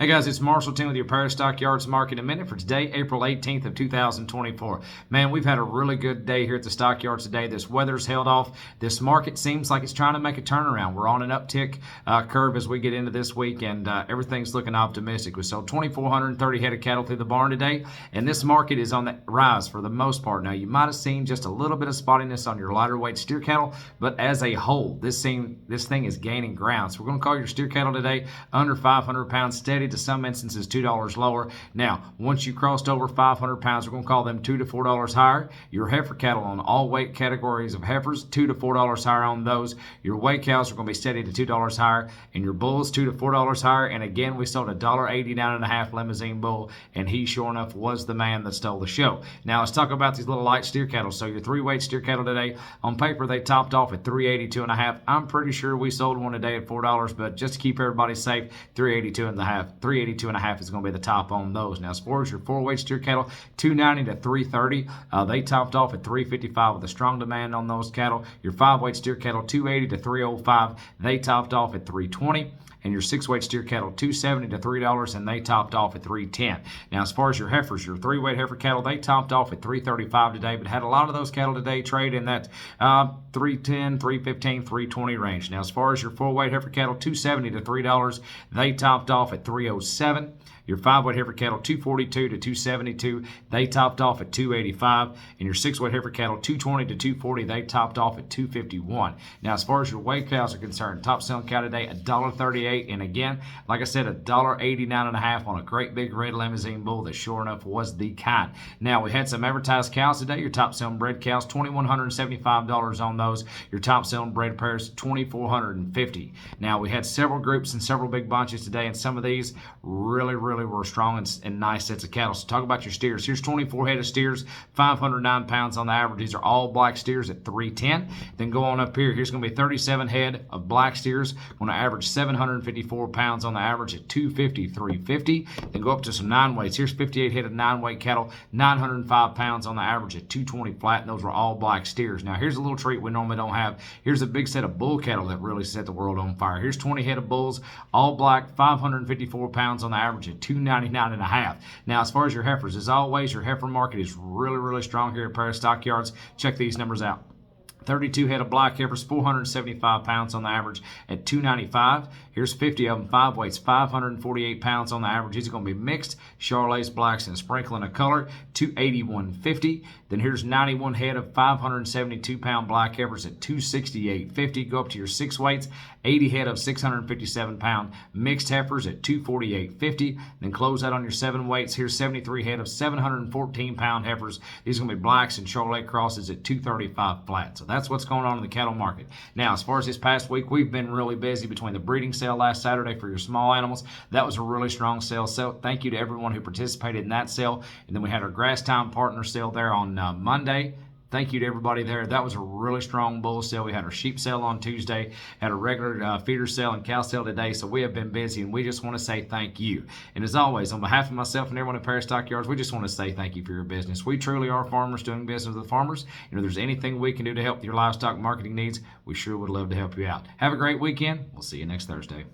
Hey guys, it's Marshall Tim with your Paris Stockyards Market in a minute for today, April 18th of 2024. Man, we've had a really good day here at the Stockyards today. This weather's held off. This market seems like it's trying to make a turnaround. We're on an uptick curve as we get into this week, and everything's looking optimistic. We sold 2,430 head of cattle through the barn today, and this market is on the rise for the most part. Now, you might have seen just a little bit of spottiness on your lighter weight steer cattle, but as a whole, this thing is gaining ground. So we're going to call your steer cattle today under 500 pounds, steady to some instances $2 lower. Now, once you crossed over 500 pounds, we're going to call them $2 to $4 higher. Your heifer cattle on all weight categories of heifers, $2 to $4 higher on those. Your weight cows are going to be steady to $2 higher, and your bulls $2 to $4 higher. And again, we sold a $1.89.5 limousine bull, and he sure enough was the man that stole the show. Now let's talk about these little light steer cattle. So your 3-weight steer cattle today, on paper they topped off at $382.5. I'm pretty sure we sold one today at $4, but just to keep everybody safe, $382.5. $382.5 is going to be the top on those. Now, as far as your 4-weight steer cattle, $290 to $330. They topped off at $355 with a strong demand on those cattle. Your 5-weight steer cattle, $280 to $305. They topped off at $320. And your 6-weight steer cattle, $270 to $3, and they topped off at $310. Now, as far as your heifers, your 3-weight heifer cattle, they topped off at $335 today, but had a lot of those cattle today trade in that $310, $315, $320 range. Now, as far as your 4-weight heifer cattle, $270 to $3, they topped off at $307. Your 5-weight heifer cattle, $242 to $272. They topped off at $285. And your 6-weight heifer cattle, $220 to $240. They topped off at $251. Now, as far as your weight cows are concerned, top selling cow today, $1.38. And again, like I said, $1.89.5 on a great big red limousine bull that sure enough was the kind. Now, we had some advertised cows today. Your top selling bred cows, $2,175 on those. Your top selling bred pairs, $2,450. Now, we had several groups and several big bunches today, and some of these really were strong and nice sets of cattle. So talk about your steers. Here's 24 head of steers, 509 pounds on the average. These are all black steers at $310. Then go on up here. Here's going to be 37 head of black steers, going to average 754 pounds on the average at $250, $350. Then go up to some 9-weights. Here's 58 head of 9-weight cattle, 905 pounds on the average at $220 flat, and those were all black steers. Now here's a little treat we normally don't have. Here's a big set of bull cattle that really set the world on fire. Here's 20 head of bulls, all black, 554 pounds on the average at $299.5. Now, as far as your heifers, as always, your heifer market is really strong here at Paris Stockyards. Check these numbers out. 32 head of black heifers, 475 pounds on the average at $295. Here's 50 of them, 5 weights, 548 pounds on the average. These are going to be mixed Charolais blacks and sprinkling of color, $281.50. Then here's 91 head of 572-pound black heifers at $268.50. Go up to your 6 weights, 80 head of 657-pound mixed heifers at $248.50. Then close out on your 7 weights. Here's 73 head of 714-pound heifers. These are going to be blacks and Charolais crosses at $235 flat. So that's what's going on in the cattle market. Now, as far as this past week, we've been really busy between the breeding sale last Saturday for your small animals. That was a really strong sale. So thank you to everyone who participated in that sale. And then we had our Grass Time Partner sale there on Monday. Thank you to everybody there. That was a really strong bull sale. We had our sheep sale on Tuesday, had a regular feeder sale and cow sale today. So we have been busy, and we just want to say thank you. And as always, on behalf of myself and everyone at Paris Stockyards, we just want to say thank you for your business. We truly are farmers doing business with farmers. And if there's anything we can do to help your livestock marketing needs, we sure would love to help you out. Have a great weekend. We'll see you next Thursday.